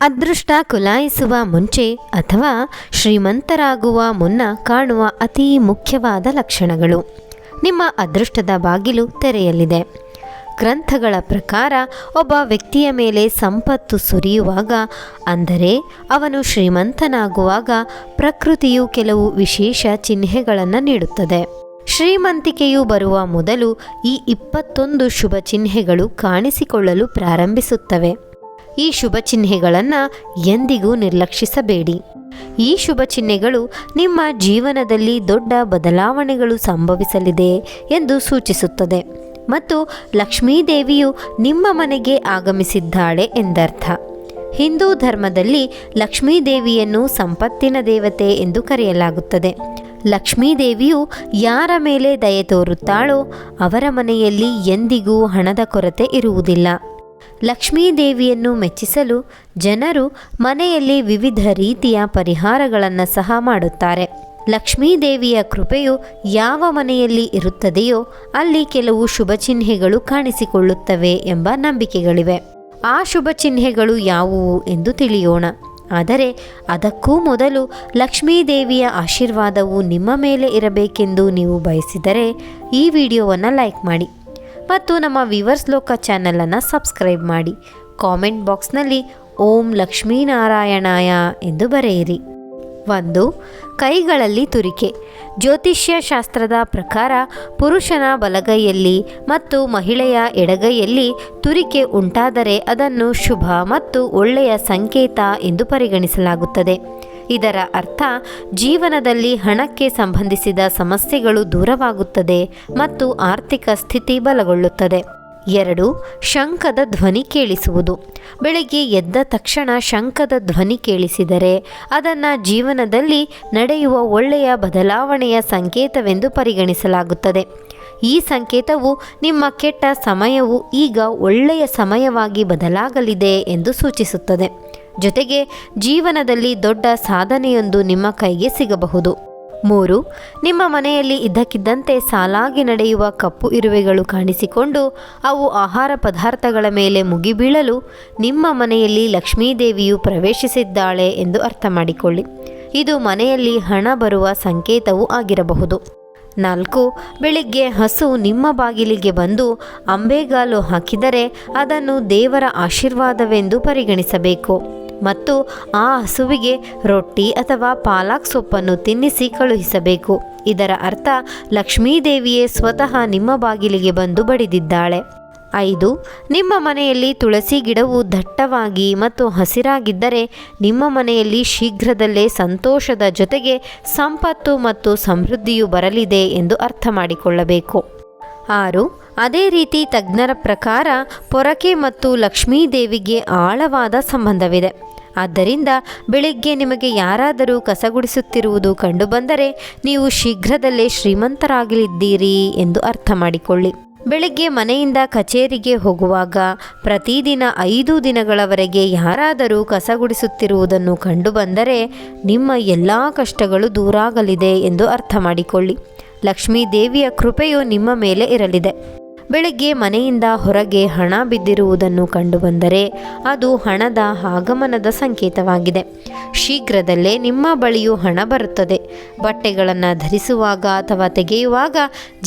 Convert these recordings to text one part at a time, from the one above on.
ಅದೃಷ್ಟ ಕುಲಾಯಿಸುವ ಮುಂಚೆ ಅಥವಾ ಶ್ರೀಮಂತರಾಗುವ ಮುನ್ನ ಕಾಣುವ ಅತಿ ಮುಖ್ಯವಾದ ಲಕ್ಷಣಗಳು. ನಿಮ್ಮ ಅದೃಷ್ಟದ ಬಾಗಿಲು ತೆರೆಯಲಿದೆ. ಗ್ರಂಥಗಳ ಪ್ರಕಾರ ಒಬ್ಬ ವ್ಯಕ್ತಿಯ ಮೇಲೆ ಸಂಪತ್ತು ಸುರಿಯುವಾಗ, ಅಂದರೆ ಅವನು ಶ್ರೀಮಂತನಾಗುವಾಗ, ಪ್ರಕೃತಿಯು ಕೆಲವು ವಿಶೇಷ ಚಿಹ್ನೆಗಳನ್ನು ನೀಡುತ್ತದೆ. ಶ್ರೀಮಂತಿಕೆಯು ಬರುವ ಮೊದಲು ಈ 21 ಶುಭ ಚಿಹ್ನೆಗಳು ಕಾಣಿಸಿಕೊಳ್ಳಲು ಪ್ರಾರಂಭಿಸುತ್ತವೆ. ಈ ಶುಭ ಚಿಹ್ನೆಗಳನ್ನು ಎಂದಿಗೂ ನಿರ್ಲಕ್ಷಿಸಬೇಡಿ. ಈ ಶುಭ ಚಿಹ್ನೆಗಳು ನಿಮ್ಮ ಜೀವನದಲ್ಲಿ ದೊಡ್ಡ ಬದಲಾವಣೆಗಳು ಸಂಭವಿಸಲಿದೆ ಎಂದು ಸೂಚಿಸುತ್ತದೆ ಮತ್ತು ಲಕ್ಷ್ಮೀದೇವಿಯು ನಿಮ್ಮ ಮನೆಗೆ ಆಗಮಿಸಿದ್ದಾಳೆ ಎಂದರ್ಥ. ಹಿಂದೂ ಧರ್ಮದಲ್ಲಿ ಲಕ್ಷ್ಮೀದೇವಿಯನ್ನು ಸಂಪತ್ತಿನ ದೇವತೆ ಎಂದು ಕರೆಯಲಾಗುತ್ತದೆ. ಲಕ್ಷ್ಮೀದೇವಿಯು ಯಾರ ಮೇಲೆ ದಯೆ ತೋರುತ್ತಾಳೋ ಅವರ ಮನೆಯಲ್ಲಿ ಎಂದಿಗೂ ಹಣದ ಕೊರತೆ ಇರುವುದಿಲ್ಲ. ಲಕ್ಷ್ಮೀದೇವಿಯನ್ನು ಮೆಚ್ಚಿಸಲು ಜನರು ಮನೆಯಲ್ಲಿ ವಿವಿಧ ರೀತಿಯ ಪರಿಹಾರಗಳನ್ನು ಸಹ ಮಾಡುತ್ತಾರೆ. ಲಕ್ಷ್ಮೀದೇವಿಯ ಕೃಪೆಯು ಯಾವ ಮನೆಯಲ್ಲಿ ಇರುತ್ತದೆಯೋ ಅಲ್ಲಿ ಕೆಲವು ಶುಭ ಚಿಹ್ನೆಗಳು ಕಾಣಿಸಿಕೊಳ್ಳುತ್ತವೆ ಎಂಬ ನಂಬಿಕೆಗಳಿವೆ. ಆ ಶುಭ ಚಿಹ್ನೆಗಳು ಯಾವುವು ಎಂದು ತಿಳಿಯೋಣ. ಆದರೆ ಅದಕ್ಕೂ ಮೊದಲು ಲಕ್ಷ್ಮೀದೇವಿಯ ಆಶೀರ್ವಾದವು ನಿಮ್ಮ ಮೇಲೆ ಇರಬೇಕೆಂದು ನೀವು ಬಯಸಿದರೆ ಈ ವಿಡಿಯೋವನ್ನು ಲೈಕ್ ಮಾಡಿ ಮತ್ತು ನಮ್ಮ ವಿವರ್ಸ್ ಲೋಕ ಚಾನಲನ್ನು ಸಬ್ಸ್ಕ್ರೈಬ್ ಮಾಡಿ. ಕಾಮೆಂಟ್ ಬಾಕ್ಸ್ನಲ್ಲಿ ಓಂ ಲಕ್ಷ್ಮೀನಾರಾಯಣಾಯ ಎಂದು ಬರೆಯಿರಿ. 1. ಕೈಗಳಲ್ಲಿ ತುರಿಕೆ. ಜ್ಯೋತಿಷ್ಯ ಶಾಸ್ತ್ರದ ಪ್ರಕಾರ ಪುರುಷನ ಬಲಗೈಯಲ್ಲಿ ಮತ್ತು ಮಹಿಳೆಯ ಎಡಗೈಯಲ್ಲಿ ತುರಿಕೆ ಉಂಟಾದರೆ ಅದನ್ನು ಶುಭ ಮತ್ತು ಒಳ್ಳೆಯ ಸಂಕೇತ ಎಂದು ಪರಿಗಣಿಸಲಾಗುತ್ತದೆ. ಇದರ ಅರ್ಥ ಜೀವನದಲ್ಲಿ ಹಣಕ್ಕೆ ಸಂಬಂಧಿಸಿದ ಸಮಸ್ಯೆಗಳು ದೂರವಾಗುತ್ತದೆ ಮತ್ತು ಆರ್ಥಿಕ ಸ್ಥಿತಿ ಬಲಗೊಳ್ಳುತ್ತದೆ. 2. ಶಂಖದ ಧ್ವನಿ ಕೇಳಿಸುವುದು. ಬೆಳಗ್ಗೆ ಎದ್ದ ತಕ್ಷಣ ಶಂಖದ ಧ್ವನಿ ಕೇಳಿಸಿದರೆ ಅದನ್ನು ಜೀವನದಲ್ಲಿ ನಡೆಯುವ ಒಳ್ಳೆಯ ಬದಲಾವಣೆಯ ಸಂಕೇತವೆಂದು ಪರಿಗಣಿಸಲಾಗುತ್ತದೆ. ಈ ಸಂಕೇತವು ನಿಮ್ಮ ಕೆಟ್ಟ ಸಮಯವು ಈಗ ಒಳ್ಳೆಯ ಸಮಯವಾಗಿ ಬದಲಾಗಲಿದೆ ಎಂದು ಸೂಚಿಸುತ್ತದೆ. ಜೊತೆಗೆ ಜೀವನದಲ್ಲಿ ದೊಡ್ಡ ಸಾಧನೆಯೊಂದು ನಿಮ್ಮ ಕೈಗೆ ಸಿಗಬಹುದು. 3. ನಿಮ್ಮ ಮನೆಯಲ್ಲಿ ಇದ್ದಕ್ಕಿದ್ದಂತೆ ಸಾಲಾಗಿ ನಡೆಯುವ ಕಪ್ಪು ಇರುವೆಗಳು ಕಾಣಿಸಿಕೊಂಡು ಅವು ಆಹಾರ ಪದಾರ್ಥಗಳ ಮೇಲೆ ಮುಗಿಬೀಳಲು ನಿಮ್ಮ ಮನೆಯಲ್ಲಿ ಲಕ್ಷ್ಮೀದೇವಿಯು ಪ್ರವೇಶಿಸಿದ್ದಾಳೆ ಎಂದು ಅರ್ಥ ಮಾಡಿಕೊಳ್ಳಿ. ಇದು ಮನೆಯಲ್ಲಿ ಹಣ ಬರುವ ಸಂಕೇತವೂ ಆಗಿರಬಹುದು. 4. ಬೆಳಿಗ್ಗೆ ಹಸು ನಿಮ್ಮ ಬಾಗಿಲಿಗೆ ಬಂದು ಅಂಬೆಗಾಲು ಹಾಕಿದರೆ ಅದನ್ನು ದೇವರ ಆಶೀರ್ವಾದವೆಂದು ಪರಿಗಣಿಸಬೇಕು ಮತ್ತು ಆ ಹಸುವಿಗೆ ರೊಟ್ಟಿ ಅಥವಾ ಪಾಲಕ್ ಸೊಪ್ಪನ್ನು ತಿನ್ನಿಸಿ ಕಳುಹಿಸಬೇಕು. ಇದರ ಅರ್ಥ ಲಕ್ಷ್ಮೀದೇವಿಯೇ ಸ್ವತಃ ನಿಮ್ಮ ಬಾಗಿಲಿಗೆ ಬಂದು ಬಡಿದಿದ್ದಾಳೆ. 5. ನಿಮ್ಮ ಮನೆಯಲ್ಲಿ ತುಳಸಿ ಗಿಡವು ದಟ್ಟವಾಗಿ ಮತ್ತು ಹಸಿರಾಗಿದ್ದರೆ ನಿಮ್ಮ ಮನೆಯಲ್ಲಿ ಶೀಘ್ರದಲ್ಲೇ ಸಂತೋಷದ ಜೊತೆಗೆ ಸಂಪತ್ತು ಮತ್ತು ಸಮೃದ್ಧಿಯು ಬರಲಿದೆ ಎಂದು ಅರ್ಥ ಮಾಡಿಕೊಳ್ಳಬೇಕು. 6. ಅದೇ ರೀತಿ ತಜ್ಞರ ಪ್ರಕಾರ ಪೊರಕೆ ಮತ್ತು ಲಕ್ಷ್ಮೀದೇವಿಗೆ ಆಳವಾದ ಸಂಬಂಧವಿದೆ. ಆದ್ದರಿಂದ ಬೆಳಿಗ್ಗೆ ನಿಮಗೆ ಯಾರಾದರೂ ಕಸಗುಡಿಸುತ್ತಿರುವುದು ಕಂಡುಬಂದರೆ ನೀವು ಶೀಘ್ರದಲ್ಲೇ ಶ್ರೀಮಂತರಾಗಲಿದ್ದೀರಿ ಎಂದು ಅರ್ಥ ಮಾಡಿಕೊಳ್ಳಿ. ಬೆಳಿಗ್ಗೆ ಮನೆಯಿಂದ ಕಚೇರಿಗೆ ಹೋಗುವಾಗ ಪ್ರತಿದಿನ 5 ದಿನಗಳವರೆಗೆ ಯಾರಾದರೂ ಕಸಗುಡಿಸುತ್ತಿರುವುದನ್ನು ಕಂಡುಬಂದರೆ ನಿಮ್ಮ ಎಲ್ಲ ಕಷ್ಟಗಳು ದೂರಾಗಲಿದೆ ಎಂದು ಅರ್ಥ ಮಾಡಿಕೊಳ್ಳಿ. ಲಕ್ಷ್ಮೀದೇವಿಯ ಕೃಪೆಯು ನಿಮ್ಮ ಮೇಲೆ ಇರಲಿದೆ. ಬೆಳಗ್ಗೆ ಮನೆಯಿಂದ ಹೊರಗೆ ಹಣ ಬಿದ್ದಿರುವುದನ್ನು ಕಂಡುಬಂದರೆ ಅದು ಹಣದ ಆಗಮನದ ಸಂಕೇತವಾಗಿದೆ. ಶೀಘ್ರದಲ್ಲೇ ನಿಮ್ಮ ಬಳಿಯೂ ಹಣ ಬರುತ್ತದೆ. ಬಟ್ಟೆಗಳನ್ನು ಧರಿಸುವಾಗ ಅಥವಾ ತೆಗೆಯುವಾಗ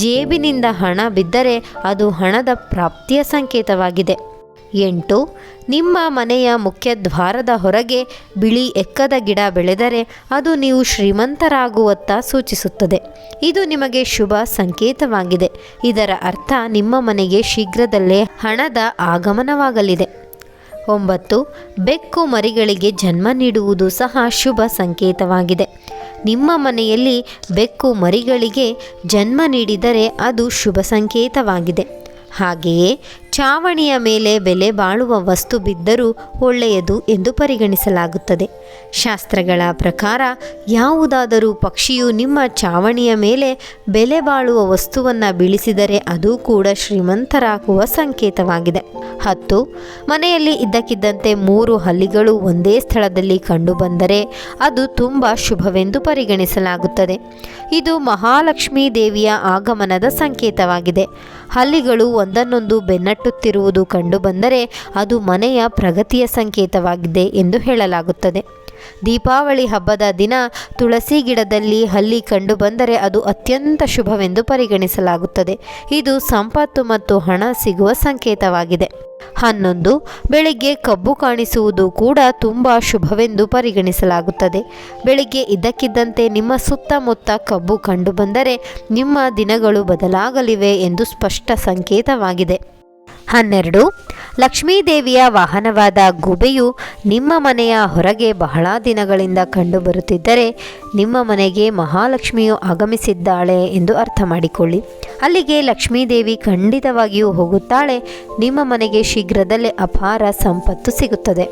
ಜೇಬಿನಿಂದ ಹಣ ಬಿದ್ದರೆ ಅದು ಹಣದ ಪ್ರಾಪ್ತಿಯ ಸಂಕೇತವಾಗಿದೆ. 8. ನಿಮ್ಮ ಮನೆಯ ಮುಖ್ಯ ದ್ವಾರದ ಹೊರಗೆ ಬಿಳಿ ಎಕ್ಕದ ಗಿಡ ಬೆಳೆದರೆ ಅದು ನೀವು ಶ್ರೀಮಂತರಾಗುವತ್ತ ಸೂಚಿಸುತ್ತದೆ. ಇದು ನಿಮಗೆ ಶುಭ ಸಂಕೇತವಾಗಿದೆ. ಇದರ ಅರ್ಥ ನಿಮ್ಮ ಮನೆಗೆ ಶೀಘ್ರದಲ್ಲೇ ಹಣದ ಆಗಮನವಾಗಲಿದೆ. 9. ಬೆಕ್ಕು ಮರಿಗಳಿಗೆ ಜನ್ಮ ನೀಡುವುದು ಸಹ ಶುಭ ಸಂಕೇತವಾಗಿದೆ. ನಿಮ್ಮ ಮನೆಯಲ್ಲಿ ಬೆಕ್ಕು ಮರಿಗಳಿಗೆ ಜನ್ಮ ನೀಡಿದರೆ ಅದು ಶುಭ ಸಂಕೇತವಾಗಿದೆ. ಹಾಗೆಯೇ ಚಾವಣಿಯ ಮೇಲೆ ಬೆಲೆ ಬಾಳುವ ವಸ್ತು ಬಿದ್ದರೂ ಒಳ್ಳೆಯದು ಎಂದು ಪರಿಗಣಿಸಲಾಗುತ್ತದೆ. ಶಾಸ್ತ್ರಗಳ ಪ್ರಕಾರ ಯಾವುದಾದರೂ ಪಕ್ಷಿಯು ನಿಮ್ಮ ಚಾವಣಿಯ ಮೇಲೆ ಬೆಲೆ ಬಾಳುವ ವಸ್ತುವನ್ನು ಬೀಳಿಸಿದರೆ ಅದು ಕೂಡ ಶ್ರೀಮಂತರಾಗುವ ಸಂಕೇತವಾಗಿದೆ. 10. ಮನೆಯಲ್ಲಿ ಇದ್ದಕ್ಕಿದ್ದಂತೆ 3 ಹಲ್ಲಿಗಳು ಒಂದೇ ಸ್ಥಳದಲ್ಲಿ ಕಂಡುಬಂದರೆ ಅದು ತುಂಬ ಶುಭವೆಂದು ಪರಿಗಣಿಸಲಾಗುತ್ತದೆ. ಇದು ಮಹಾಲಕ್ಷ್ಮೀ ದೇವಿಯ ಆಗಮನದ ಸಂಕೇತವಾಗಿದೆ. ಹಲ್ಲಿಗಳು ಒಂದನ್ನೊಂದು ಬೆನ್ನಟ್ಟುತ್ತಿರುವುದು ಕಂಡುಬಂದರೆ ಅದು ಮನೆಯ ಪ್ರಗತಿಯ ಸಂಕೇತವಾಗಿದೆ ಎಂದು ಹೇಳಲಾಗುತ್ತದೆ. ದೀಪಾವಳಿ ಹಬ್ಬದ ದಿನ ತುಳಸಿ ಗಿಡದಲ್ಲಿ ಹಲ್ಲಿ ಕಂಡುಬಂದರೆ ಅದು ಅತ್ಯಂತ ಶುಭವೆಂದು ಪರಿಗಣಿಸಲಾಗುತ್ತದೆ. ಇದು ಸಂಪತ್ತು ಮತ್ತು ಹಣ ಸಿಗುವ ಸಂಕೇತವಾಗಿದೆ. 11. ಬೆಳಿಗ್ಗೆ ಕಬ್ಬು ಕಾಣಿಸುವುದು ಕೂಡ ತುಂಬ ಶುಭವೆಂದು ಪರಿಗಣಿಸಲಾಗುತ್ತದೆ. ಬೆಳಿಗ್ಗೆ ಇದ್ದಕ್ಕಿದ್ದಂತೆ ನಿಮ್ಮ ಸುತ್ತಮುತ್ತ ಕಬ್ಬು ಕಂಡುಬಂದರೆ ನಿಮ್ಮ ದಿನಗಳು ಬದಲಾಗಲಿವೆ ಎಂದು ಸ್ಪಷ್ಟ ಸಂಕೇತವಾಗಿದೆ. 12. ಲಕ್ಷ್ಮೀದೇವಿಯ ವಾಹನವಾದ ಗೂಬೆಯು ನಿಮ್ಮ ಮನೆಯ ಹೊರಗೆ ಬಹಳ ದಿನಗಳಿಂದ ಕಂಡುಬರುತ್ತಿದ್ದರೆ ನಿಮ್ಮ ಮನೆಗೆ ಮಹಾಲಕ್ಷ್ಮಿಯು ಆಗಮಿಸಿದ್ದಾಳೆ ಎಂದು ಅರ್ಥ ಮಾಡಿಕೊಳ್ಳಿ. ಅಲ್ಲಿಗೆ ಲಕ್ಷ್ಮೀದೇವಿ ಖಂಡಿತವಾಗಿಯೂ ಹೋಗುತ್ತಾಳೆ. ನಿಮ್ಮ ಮನೆಗೆ ಶೀಘ್ರದಲ್ಲೇ ಅಪಾರ ಸಂಪತ್ತು ಸಿಗುತ್ತದೆ.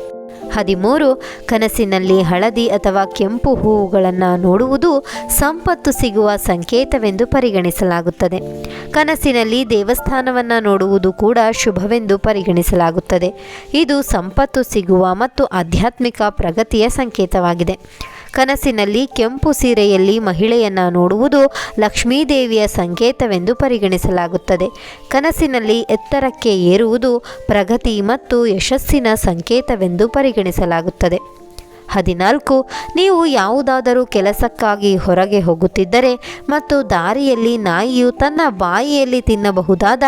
13. ಕನಸಿನಲ್ಲಿ ಹಳದಿ ಅಥವಾ ಕೆಂಪು ಹೂವುಗಳನ್ನು ನೋಡುವುದು ಸಂಪತ್ತು ಸಿಗುವ ಸಂಕೇತವೆಂದು ಪರಿಗಣಿಸಲಾಗುತ್ತದೆ. ಕನಸಿನಲ್ಲಿ ದೇವಸ್ಥಾನವನ್ನು ನೋಡುವುದು ಕೂಡ ಶುಭವೆಂದು ಪರಿಗಣಿಸಲಾಗುತ್ತದೆ. ಇದು ಸಂಪತ್ತು ಸಿಗುವ ಮತ್ತು ಆಧ್ಯಾತ್ಮಿಕ ಪ್ರಗತಿಯ ಸಂಕೇತವಾಗಿದೆ. ಕನಸಿನಲ್ಲಿ ಕೆಂಪು ಸೀರೆಯಲ್ಲಿ ಮಹಿಳೆಯನ್ನು ನೋಡುವುದು ಲಕ್ಷ್ಮೀದೇವಿಯ ಸಂಕೇತವೆಂದು ಪರಿಗಣಿಸಲಾಗುತ್ತದೆ. ಕನಸಿನಲ್ಲಿ ಎತ್ತರಕ್ಕೆ ಏರುವುದು ಪ್ರಗತಿ ಮತ್ತು ಯಶಸ್ಸಿನ ಸಂಕೇತವೆಂದು ಪರಿಗಣಿಸಲಾಗುತ್ತದೆ. 14. ನೀವು ಯಾವುದಾದರೂ ಕೆಲಸಕ್ಕಾಗಿ ಹೊರಗೆ ಹೋಗುತ್ತಿದ್ದರೆ ಮತ್ತು ದಾರಿಯಲ್ಲಿ ನಾಯಿಯು ತನ್ನ ಬಾಯಿಯಲ್ಲಿ ತಿನ್ನಬಹುದಾದ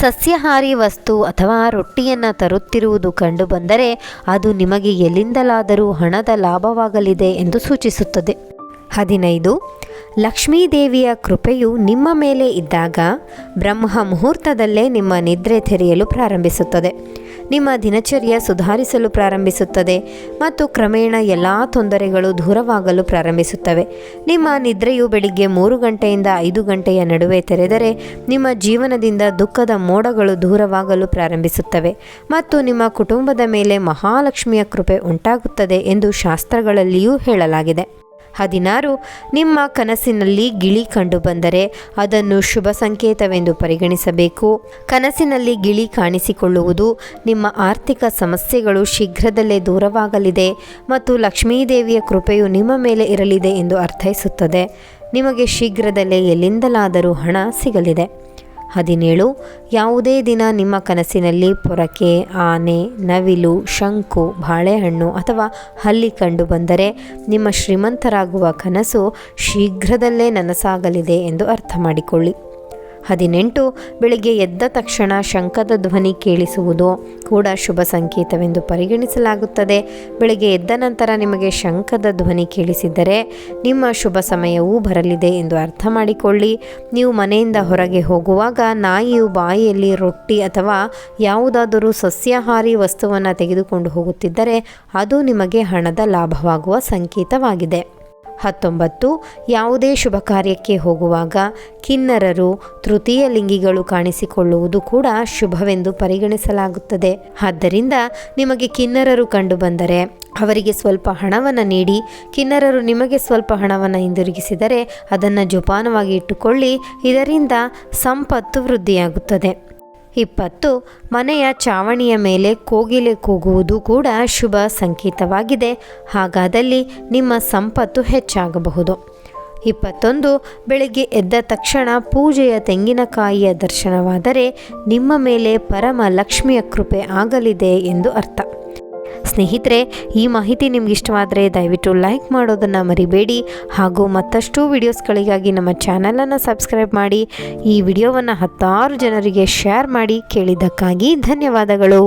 ಸಸ್ಯಾಹಾರಿ ವಸ್ತು ಅಥವಾ ರೊಟ್ಟಿಯನ್ನು ತರುತ್ತಿರುವುದು ಕಂಡುಬಂದರೆ ಅದು ನಿಮಗೆ ಎಲ್ಲಿಂದಲಾದರೂ ಹಣದ ಲಾಭವಾಗಲಿದೆ ಎಂದು ಸೂಚಿಸುತ್ತದೆ. 15. ಲಕ್ಷ್ಮೀದೇವಿಯ ಕೃಪೆಯು ನಿಮ್ಮ ಮೇಲೆ ಇದ್ದಾಗ ಬ್ರಹ್ಮ ಮುಹೂರ್ತದಲ್ಲೇ ನಿಮ್ಮ ನಿದ್ರೆ ತೆರೆಯಲು ಪ್ರಾರಂಭಿಸುತ್ತದೆ. ನಿಮ್ಮ ದಿನಚರ್ಯ ಸುಧಾರಿಸಲು ಪ್ರಾರಂಭಿಸುತ್ತದೆ ಮತ್ತು ಕ್ರಮೇಣ ಎಲ್ಲ ತೊಂದರೆಗಳು ದೂರವಾಗಲು ಪ್ರಾರಂಭಿಸುತ್ತವೆ. ನಿಮ್ಮ ನಿದ್ರೆಯು ಬೆಳಿಗ್ಗೆ 3 ಗಂಟೆಯಿಂದ 5 ಗಂಟೆಯ ನಡುವೆ ತೆರೆದರೆ ನಿಮ್ಮ ಜೀವನದಿಂದ ದುಃಖದ ಮೋಡಗಳು ದೂರವಾಗಲು ಪ್ರಾರಂಭಿಸುತ್ತವೆ ಮತ್ತು ನಿಮ್ಮ ಕುಟುಂಬದ ಮೇಲೆ ಮಹಾಲಕ್ಷ್ಮಿಯ ಕೃಪೆ ಉಂಟಾಗುತ್ತದೆ ಎಂದು ಶಾಸ್ತ್ರಗಳಲ್ಲಿಯೂ ಹೇಳಲಾಗಿದೆ. 16. ನಿಮ್ಮ ಕನಸಿನಲ್ಲಿ ಗಿಳಿ ಕಂಡುಬಂದರೆ ಅದನ್ನು ಶುಭ ಸಂಕೇತವೆಂದು ಪರಿಗಣಿಸಬೇಕು. ಕನಸಿನಲ್ಲಿ ಗಿಳಿ ಕಾಣಿಸಿಕೊಳ್ಳುವುದು ನಿಮ್ಮ ಆರ್ಥಿಕ ಸಮಸ್ಯೆಗಳು ಶೀಘ್ರದಲ್ಲೇ ದೂರವಾಗಲಿದೆ ಮತ್ತು ಲಕ್ಷ್ಮೀದೇವಿಯ ಕೃಪೆಯು ನಿಮ್ಮ ಮೇಲೆ ಇರಲಿದೆ ಎಂದು ಅರ್ಥೈಸುತ್ತದೆ. ನಿಮಗೆ ಶೀಘ್ರದಲ್ಲೇ ಎಲ್ಲಿಂದಲಾದರೂ ಹಣ ಸಿಗಲಿದೆ. 17. ಯಾವುದೇ ದಿನ ನಿಮ್ಮ ಕನಸಿನಲ್ಲಿ ಪೊರಕೆ, ಆನೆ, ನವಿಲು, ಶಂಕು, ಬಾಳೆಹಣ್ಣು ಅಥವಾ ಹಲ್ಲಿ ಕಂಡುಬಂದರೆ ನಿಮ್ಮ ಶ್ರೀಮಂತರಾಗುವ ಕನಸು ಶೀಘ್ರದಲ್ಲೇ ನನಸಾಗಲಿದೆ ಎಂದು ಅರ್ಥ ಮಾಡಿಕೊಳ್ಳಿ. 18. ಬೆಳಿಗ್ಗೆ ಎದ್ದ ತಕ್ಷಣ ಶಂಖದ ಧ್ವನಿ ಕೇಳಿಸುವುದು ಕೂಡ ಶುಭ ಸಂಕೇತವೆಂದು ಪರಿಗಣಿಸಲಾಗುತ್ತದೆ. ಬೆಳಿಗ್ಗೆ ಎದ್ದ ನಂತರ ನಿಮಗೆ ಶಂಖದ ಧ್ವನಿ ಕೇಳಿಸಿದರೆ ನಿಮ್ಮ ಶುಭ ಸಮಯವೂ ಬರಲಿದೆ ಎಂದು ಅರ್ಥ ಮಾಡಿಕೊಳ್ಳಿ. ನೀವು ಮನೆಯಿಂದ ಹೊರಗೆ ಹೋಗುವಾಗ ನಾಯಿಯು ಬಾಯಿಯಲ್ಲಿ ರೊಟ್ಟಿ ಅಥವಾ ಯಾವುದಾದರೂ ಸಸ್ಯಾಹಾರಿ ವಸ್ತುವನ್ನು ತೆಗೆದುಕೊಂಡು ಹೋಗುತ್ತಿದ್ದರೆ ಅದು ನಿಮಗೆ ಹಣದ ಲಾಭವಾಗುವ ಸಂಕೇತವಾಗಿದೆ. 19. ಯಾವುದೇ ಶುಭ ಕಾರ್ಯಕ್ಕೆ ಹೋಗುವಾಗ ಕಿನ್ನರರು, ತೃತೀಯ ಲಿಂಗಿಗಳು ಕಾಣಿಸಿಕೊಳ್ಳುವುದು ಕೂಡ ಶುಭವೆಂದು ಪರಿಗಣಿಸಲಾಗುತ್ತದೆ. ಆದ್ದರಿಂದ ನಿಮಗೆ ಕಿನ್ನರರು ಕಂಡುಬಂದರೆ ಅವರಿಗೆ ಸ್ವಲ್ಪ ಹಣವನ್ನು ನೀಡಿ, ಕಿನ್ನರರು ನಿಮಗೆ ಸ್ವಲ್ಪ ಹಣವನ್ನು ಹಿಂದಿರುಗಿಸಿದರೆ ಅದನ್ನು ಜೋಪಾನವಾಗಿ ಇಟ್ಟುಕೊಳ್ಳಿ. ಇದರಿಂದ ಸಂಪತ್ತು ವೃದ್ಧಿಯಾಗುತ್ತದೆ. 20. ಮನೆಯ ಚಾವಣಿಯ ಮೇಲೆ ಕೋಗಿಲೆ ಕೂಗುವುದು ಕೂಡ ಶುಭ ಸಂಕೇತವಾಗಿದೆ. ಹಾಗಾದಲ್ಲಿ ನಿಮ್ಮ ಸಂಪತ್ತು ಹೆಚ್ಚಾಗಬಹುದು. 21. ಬೆಳಿಗ್ಗೆ ಎದ್ದ ತಕ್ಷಣ ಪೂಜೆಯ ತೆಂಗಿನಕಾಯಿಯ ದರ್ಶನವಾದರೆ ನಿಮ್ಮ ಮೇಲೆ ಪರಮ ಲಕ್ಷ್ಮಿಯ ಕೃಪೆ ಆಗಲಿದೆ ಎಂದು ಅರ್ಥ. ಸ್ನೇಹಿತರೆ, ಈ ಮಾಹಿತಿ ನಿಮ್ಗೆ ಇಷ್ಟವಾದರೆ ದಯವಿಟ್ಟು ಲೈಕ್ ಮಾಡೋದನ್ನು ಮರಿಬೇಡಿ. ಹಾಗೂ ಮತ್ತಷ್ಟು ವಿಡಿಯೋಸ್ಗಳಿಗಾಗಿ ನಮ್ಮ ಚಾನಲನ್ನು ಸಬ್ಸ್ಕ್ರೈಬ್ ಮಾಡಿ. ಈ ವಿಡಿಯೋವನ್ನು 10 ಜನರಿಗೆ ಶೇರ್ ಮಾಡಿ. ಕೇಳಿದ್ದಕ್ಕಾಗಿ ಧನ್ಯವಾದಗಳು.